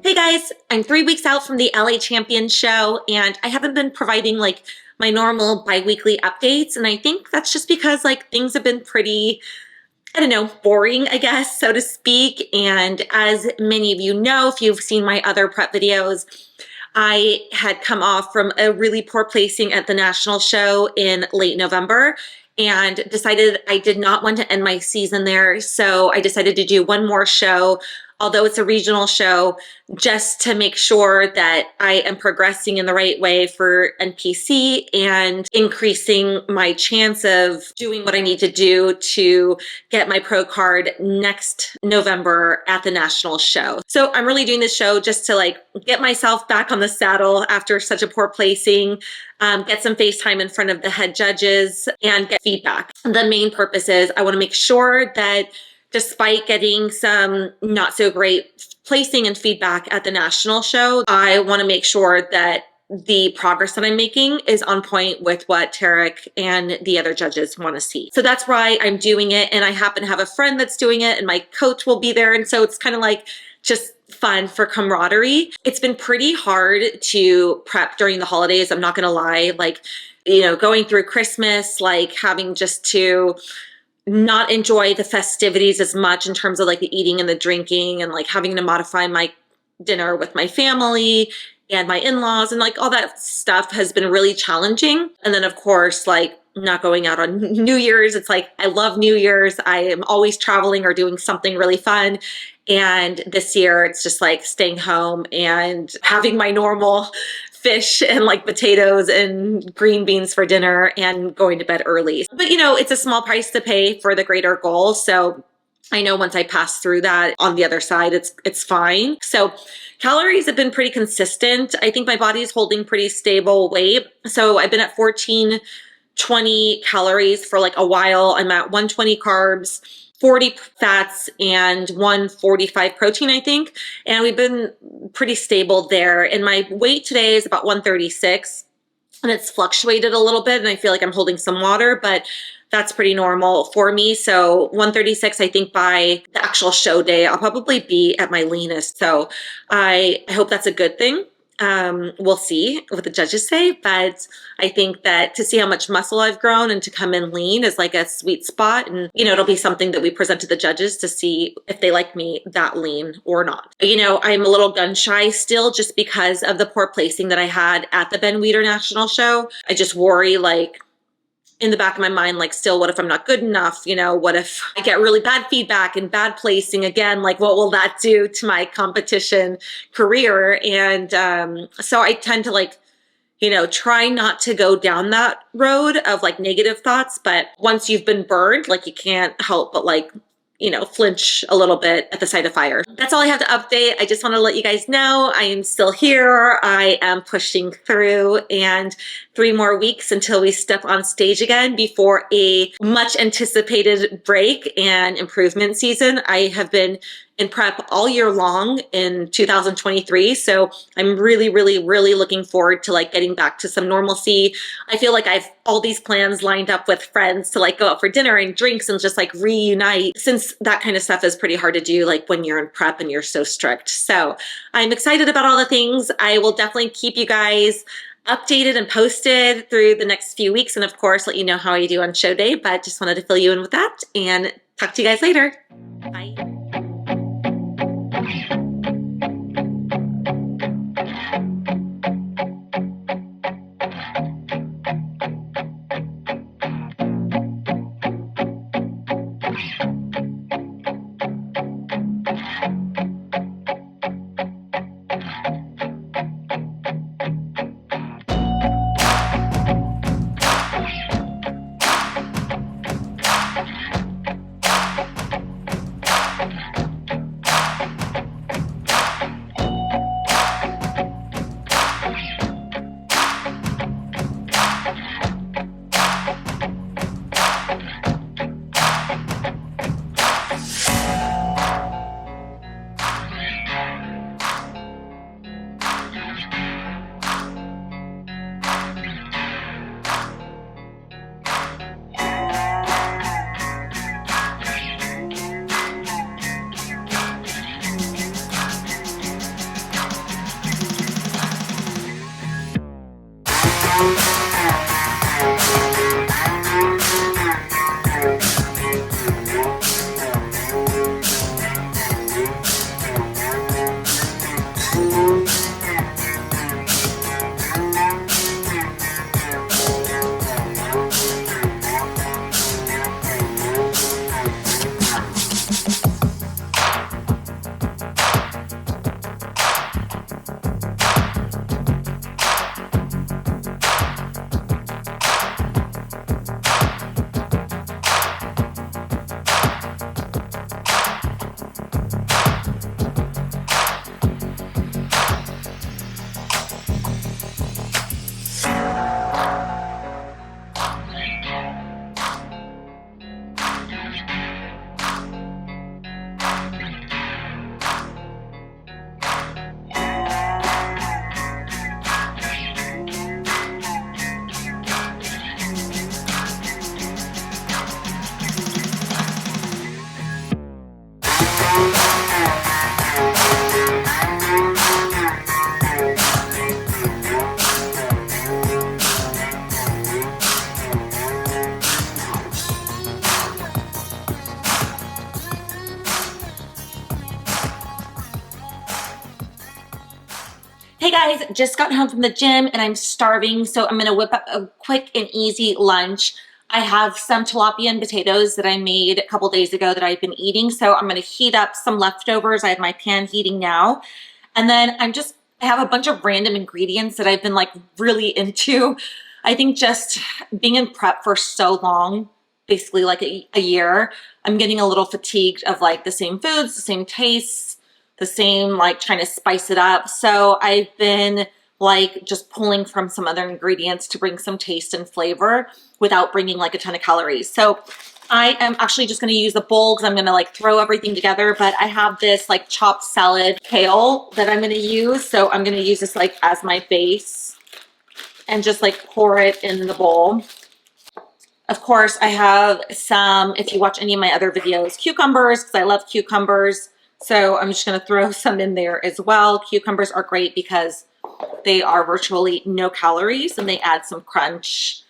Hey guys, I'm 3 weeks out from the LA Champion show and I haven't been providing like my normal bi-weekly updates, and I think that's just because like things have been pretty, I don't know, boring, I guess, so to speak. And as many of you know, if you've seen my other prep videos, I had come off from a really poor placing at the national show in late November and decided I did not want to end my season there. So I decided to do one more show, although it's a regional show, just to make sure that I am progressing in the right way for NPC and increasing my chance of doing what I need to do to get my pro card next November at the national show. So I'm really doing this show just to like get myself back on the saddle after such a poor placing, get some face time in front of the head judges and get feedback. The main purpose is I want to make sure that despite getting some not so great placing and feedback at the national show, I want to make sure that the progress that I'm making is on point with what Tarek and the other judges want to see. So that's why I'm doing it. And I happen to have a friend that's doing it and my coach will be there. And so it's kind of like just fun for camaraderie. It's been pretty hard to prep during the holidays. I'm not going to lie, like, you know, going through Christmas, like having just to not enjoy the festivities as much in terms of like the eating and the drinking and like having to modify my dinner with my family and my in-laws and like all that stuff has been really challenging. And then of course, like not going out on New Year's. It's like, I love New Year's. I am always traveling or doing something really fun. And this year it's just like staying home and having my normal fish and like potatoes and green beans for dinner and going to bed early. But you know, it's a small price to pay for the greater goal. So I know once I pass through that on the other side, it's fine. So calories have been pretty consistent. I think my body is holding pretty stable weight. So I've been at 1420 calories for like a while. I'm at 120 carbs, 40 fats, and 145 protein, I think. And we've been pretty stable there. And my weight today is about 136, and it's fluctuated a little bit. And I feel like I'm holding some water, but that's pretty normal for me. So 136, I think by the actual show day, I'll probably be at my leanest. So I hope that's a good thing. We'll see what the judges say, but I think that to see how much muscle I've grown and to come in lean is like a sweet spot. And, you know, it'll be something that we present to the judges to see if they like me that lean or not. You know, I'm a little gun shy still just because of the poor placing that I had at the Ben Weider National Show. I just worry, like, in the back of my mind, like, still, what if I'm not good enough? You know, what if I get really bad feedback and bad placing again? Like, what will that do to my competition career? And so I tend to like, you know, try not to go down that road of like negative thoughts. But once you've been burned, like you can't help but like, you know, flinch a little bit at the sight of fire. That's all I have to update. I just want to let you guys know I am still here. I am pushing through, and 3 more weeks until we step on stage again before a much anticipated break and improvement season. I have been in prep all year long in 2023. So I'm really, really, really looking forward to like getting back to some normalcy. I feel like I've all these plans lined up with friends to like go out for dinner and drinks and just like reunite, since that kind of stuff is pretty hard to do like when you're in prep and you're so strict. So I'm excited about all the things. I will definitely keep you guys updated and posted through the next few weeks, and of course let you know how I do on show day, but just wanted to fill you in with that and talk to you guys later. Bye. Hey guys, just got home from the gym and I'm starving, so I'm gonna whip up a quick and easy lunch. I have some tilapia and potatoes that I made a couple days ago that I've been eating, so I'm gonna heat up some leftovers. I have my pan heating now. And then I have a bunch of random ingredients that I've been like really into. I think just being in prep for so long, basically like a year, I'm getting a little fatigued of like the same foods, the same tastes, the same like trying to spice it up. So I've been like just pulling from some other ingredients to bring some taste and flavor without bringing like a ton of calories. So I am actually just going to use a bowl because I'm going to like throw everything together, but I have this like chopped salad kale that I'm going to use. So I'm going to use this like as my base and just like pour it in the bowl. Of course, I have some, if you watch any of my other videos, cucumbers, because I love cucumbers. So I'm just going to throw some in there as well. Cucumbers are great because they are virtually no calories and they add some crunch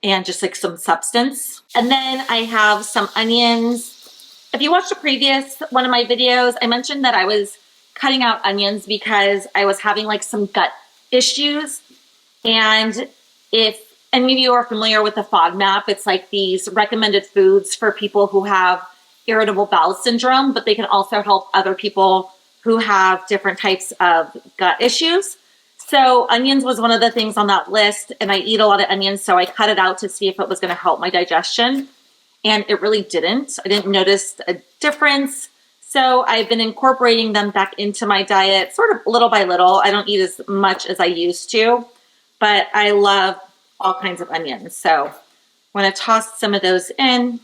and just like some substance. And then I have some onions. If you watched a previous one of my videos, I mentioned that I was cutting out onions because I was having like some gut issues. And if any of you are familiar with the FODMAP, it's like these recommended foods for people who have irritable bowel syndrome, but they can also help other people who have different types of gut issues. So onions was one of the things on that list, and I eat a lot of onions, so I cut it out to see if it was going to help my digestion, and it really didn't. I didn't notice a difference. So I've been incorporating them back into my diet sort of little by little. I don't eat as much as I used to, but I love all kinds of onions. So I'm going to toss some of those in.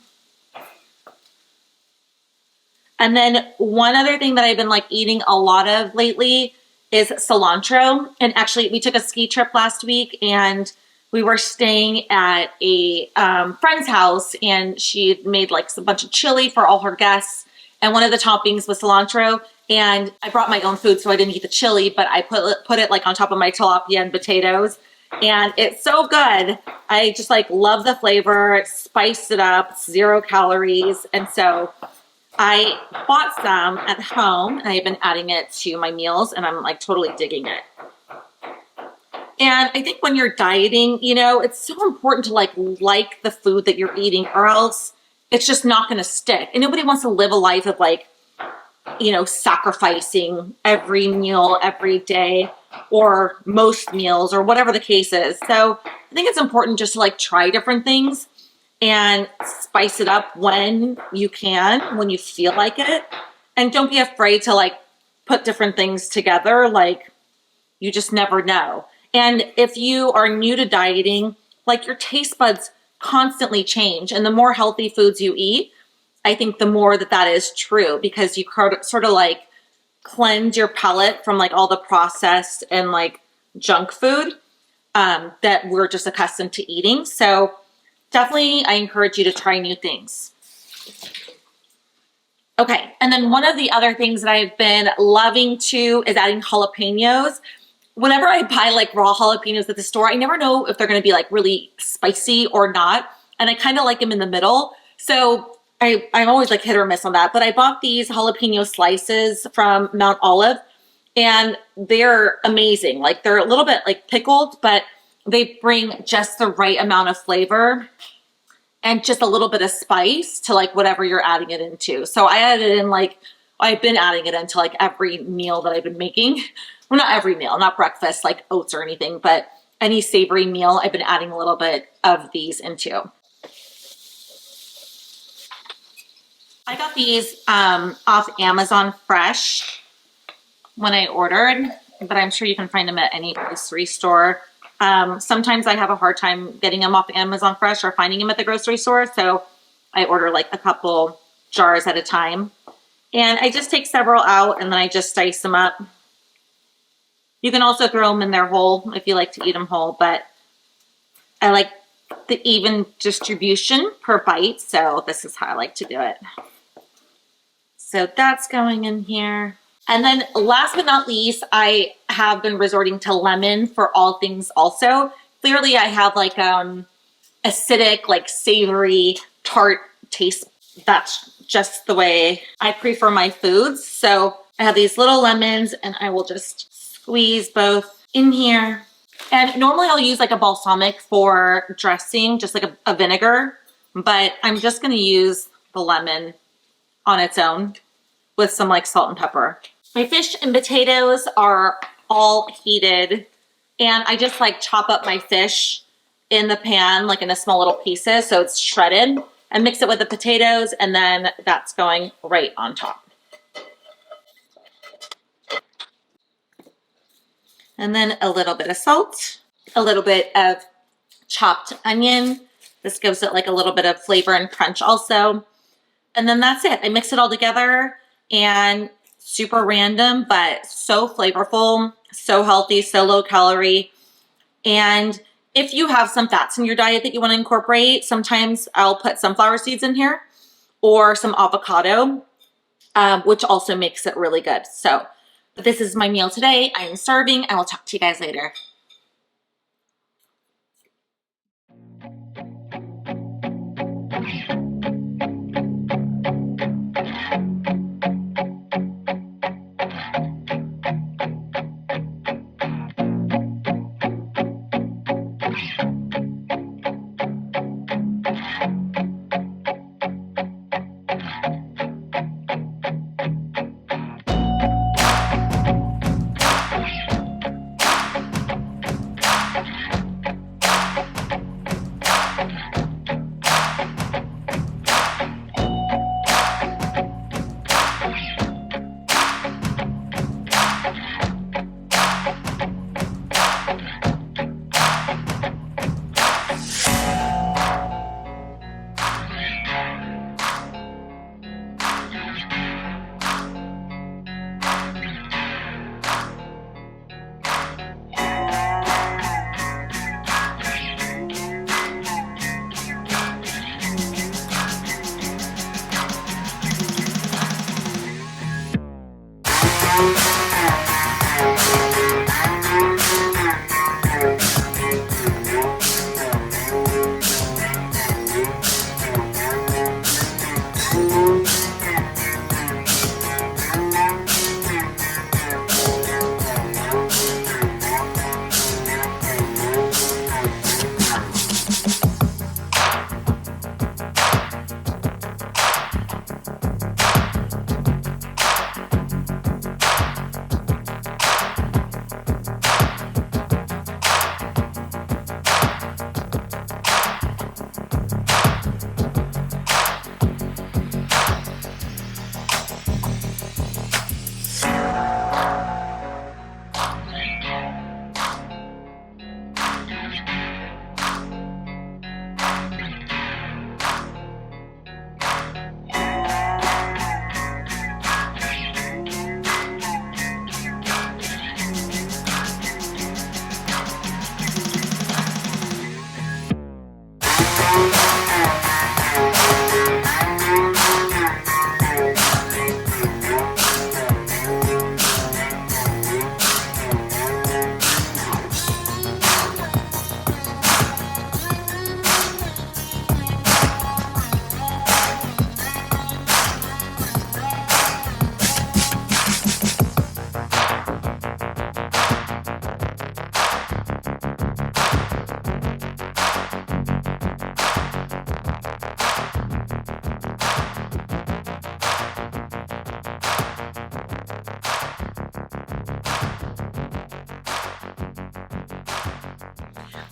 And then one other thing that I've been like eating a lot of lately is cilantro. And actually we took a ski trip last week and we were staying at a friend's house and she had made like a bunch of chili for all her guests. And one of the toppings was cilantro. And I brought my own food, so I didn't eat the chili, but I put it like on top of my tilapia and potatoes. And it's so good. I just like love the flavor. It spiced it up. It's 0 calories. And so I bought some at home and I've been adding it to my meals and I'm like totally digging it. And I think when you're dieting, it's so important to like the food that you're eating, or else it's just not going to stick. And nobody wants to live a life of sacrificing every meal every day or most meals or whatever the case is. So I think it's important just to try different things and spice it up when you can, when you feel like it. And don't be afraid to put different things together. You just never know. And if you are new to dieting, your taste buds constantly change. And the more healthy foods you eat, I think the more that is true, because you sort of cleanse your palate from all the processed and junk food that we're just accustomed to eating. So definitely I encourage you to try new things. Okay, and then one of the other things that I've been loving too is adding jalapenos. Whenever I buy raw jalapenos at the store, I never know if they're going to be really spicy or not. And I kind of like them in the middle. So I'm always hit or miss on that. But I bought these jalapeno slices from Mount Olive and they're amazing. They're a little bit pickled, but they bring just the right amount of flavor and just a little bit of spice to whatever you're adding it into. So I added in I've been adding it into every meal that I've been making. Well, not every meal, not breakfast, oats or anything, but any savory meal, I've been adding a little bit of these into. I got these off Amazon Fresh when I ordered, but I'm sure you can find them at any grocery store. Sometimes I have a hard time getting them off Amazon Fresh or finding them at the grocery store, so I order a couple jars at a time. And I just take several out and then I just dice them up. You can also throw them in there whole if you like to eat them whole, but I like the even distribution per bite, so this is how I like to do it. So that's going in here. And then last but not least, I have been resorting to lemon for all things also. Clearly I have acidic, savory, tart taste. That's just the way I prefer my foods. So I have these little lemons and I will just squeeze both in here. And normally I'll use a balsamic for dressing, just a vinegar, but I'm just going to use the lemon on its own with some salt and pepper. My fish and potatoes are all heated and I just chop up my fish in the pan in a small little pieces so it's shredded and mix it with the potatoes, and then that's going right on top. And then a little bit of salt, a little bit of chopped onion. This gives it a little bit of flavor and crunch also. And then that's it. I mix it all together and super random, but so flavorful, so healthy, so low calorie. And if you have some fats in your diet that you want to incorporate, sometimes I'll put sunflower seeds in here or some avocado, which also makes it really good. So this is my meal today. I am starving. I will talk to you guys later.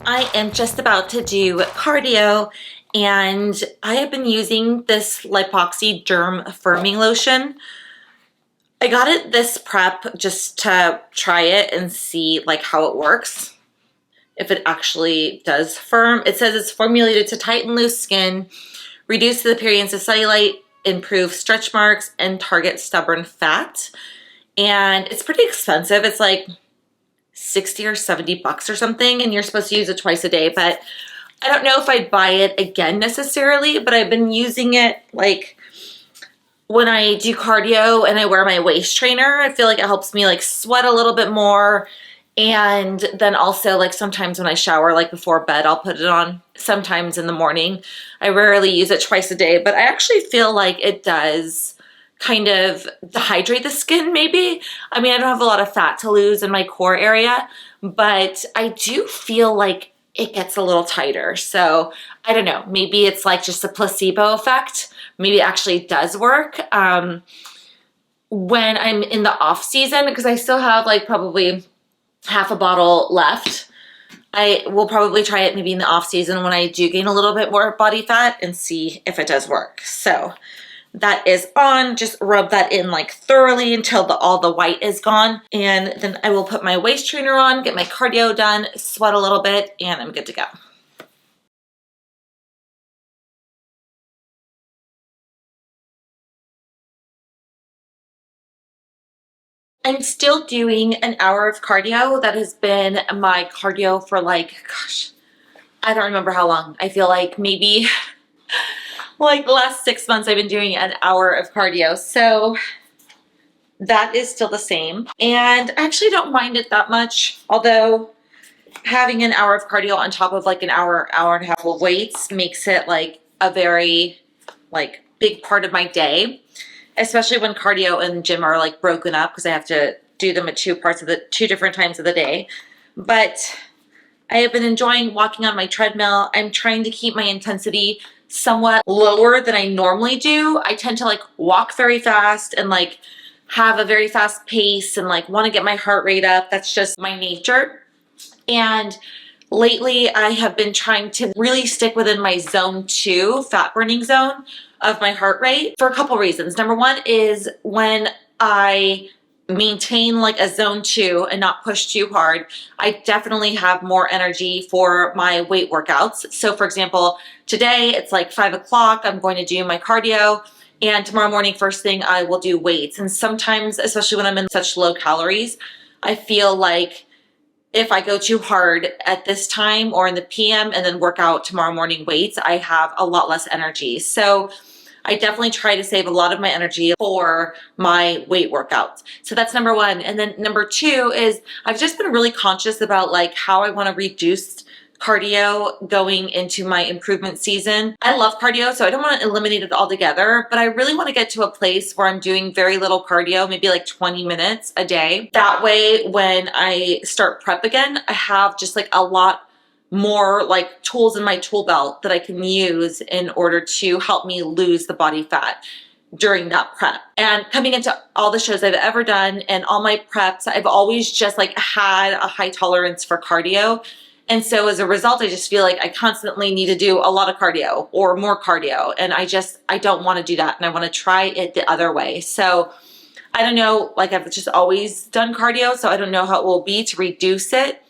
I am just about to do cardio, and I have been using this Lipoxy Derm Firming Lotion. I got it this prep just to try it and see like how it works, if it actually does firm. It says it's formulated to tighten loose skin, reduce the appearance of cellulite, improve stretch marks, and target stubborn fat. And it's pretty expensive. It's like 60 or 70 bucks or something, and you're supposed to use it twice a day, but I don't know if I'd buy it again necessarily, but I've been using it like when I do cardio and I wear my waist trainer. I feel like it helps me like sweat a little bit more. And then also like sometimes when I shower, like before bed, I'll put it on sometimes in the morning. I rarely use it twice a day, but I actually feel like it does kind of dehydrate the skin maybe. I mean, I don't have a lot of fat to lose in my core area, but I do feel like it gets a little tighter. So I don't know, maybe it's like just a placebo effect. Maybe it actually does work. When I'm in the off season, because I still have like probably half a bottle left, I will probably try it maybe in the off season when I do gain a little bit more body fat and see if it does work. So that is on. Just rub that in like thoroughly until all the white is gone. And then I will put my waist trainer on, get my cardio done, sweat a little bit, and I'm good to go. I'm still doing an hour of cardio. That has been my cardio for like, gosh, I don't remember how long. I feel like maybe like the last 6 months I've been doing an hour of cardio. So that is still the same. And I actually don't mind it that much. Although having an hour of cardio on top of like an hour, hour and a half of weights makes it like a very like big part of my day. Especially when cardio and gym are like broken up because I have to do them at two different times of the day. But I have been enjoying walking on my treadmill. I'm trying to keep my intensity somewhat lower than I normally do. I tend to like walk very fast and like have a very fast pace and like want to get my heart rate up. That's just my nature. And lately I have been trying to really stick within my zone 2 fat burning zone of my heart rate for a couple reasons. Number one is when I maintain like a zone 2 and not push too hard, I definitely have more energy for my weight workouts. So for example, today it's like 5 o'clock, I'm going to do my cardio, and tomorrow morning first thing I will do weights. And sometimes, especially when I'm in such low calories, I feel like if I go too hard at this time or in the PM and then work out tomorrow morning weights, I have a lot less energy. So I definitely try to save a lot of my energy for my weight workouts. So that's number one. And then number two is I've just been really conscious about like how I want to reduce cardio going into my improvement season. I love cardio, so I don't want to eliminate it altogether, but I really want to get to a place where I'm doing very little cardio, maybe like 20 minutes a day. That way, when I start prep again, I have just like a lot more like tools in my tool belt that I can use in order to help me lose the body fat during that prep. And coming into all the shows I've ever done and all my preps, I've always just like had a high tolerance for cardio. And so as a result, I just feel like I constantly need to do a lot of cardio or more cardio. And I don't want to do that. And I want to try it the other way. So I don't know, like I've just always done cardio. So I don't know how it will be to reduce it.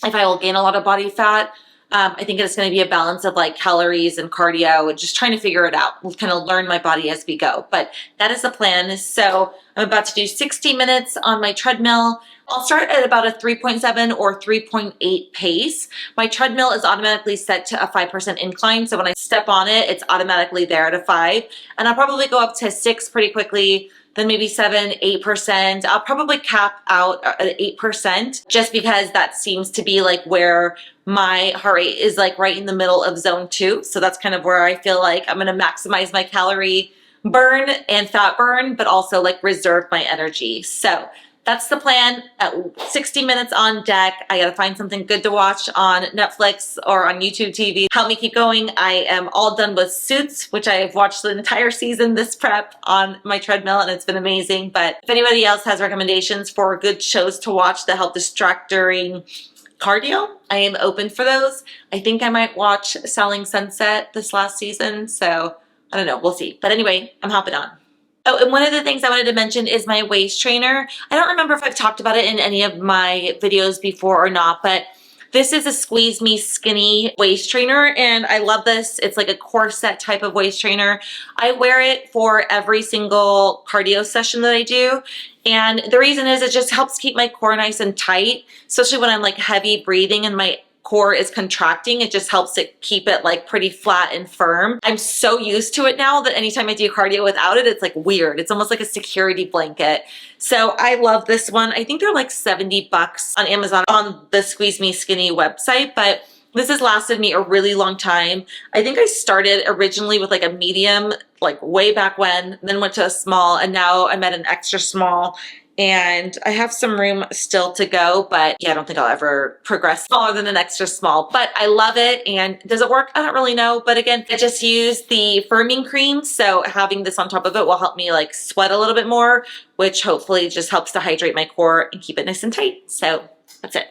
If I will gain a lot of body fat, I think it's going to be a balance of like calories and cardio and just trying to figure it out. We'll kind of learn my body as we go. But that is the plan. So I'm about to do 60 minutes on my treadmill. I'll start at about a 3.7 or 3.8 pace. My treadmill is automatically set to a 5% incline. So when I step on it, it's automatically there at a 5. And I'll probably go up to 6 pretty quickly, then maybe 7, 8%. I'll probably cap out at 8% just because that seems to be like where my heart rate is like right in the middle of zone 2. So that's kind of where I feel like I'm going to maximize my calorie burn and fat burn, but also like reserve my energy. So that's the plan. At 60 minutes on deck. I gotta find something good to watch on Netflix or on YouTube TV. Help me keep going. I am all done with Suits, which I have watched the entire season this prep on my treadmill, and it's been amazing. But if anybody else has recommendations for good shows to watch that help distract during cardio, I am open for those. I think I might watch Selling Sunset this last season, so I don't know, we'll see. But anyway, I'm hopping on. Oh, and one of the things I wanted to mention is my waist trainer. I don't remember if I've talked about it in any of my videos before or not, but this is a Squeeze Me Skinny waist trainer, and I love this. It's like a corset type of waist trainer. I wear it for every single cardio session that I do, and the reason is it just helps keep my core nice and tight, especially when I'm like heavy breathing and my core is contracting. It just helps it keep it like pretty flat and firm. I'm so used to it now that anytime I do cardio without it, it's like weird. It's almost like a security blanket. So I love this one. I think they're like 70 bucks on Amazon on the Squeeze Me Skinny website, but this has lasted me a really long time. I think I started originally with like a medium, like way back when, then went to a small, and now I'm at an extra small. And I have some room still to go, but yeah, I don't think I'll ever progress smaller than an extra small, but I love it. And does it work? I don't really know. But again, I just use the firming cream. So having this on top of it will help me like sweat a little bit more, which hopefully just helps to hydrate my core and keep it nice and tight. So that's it.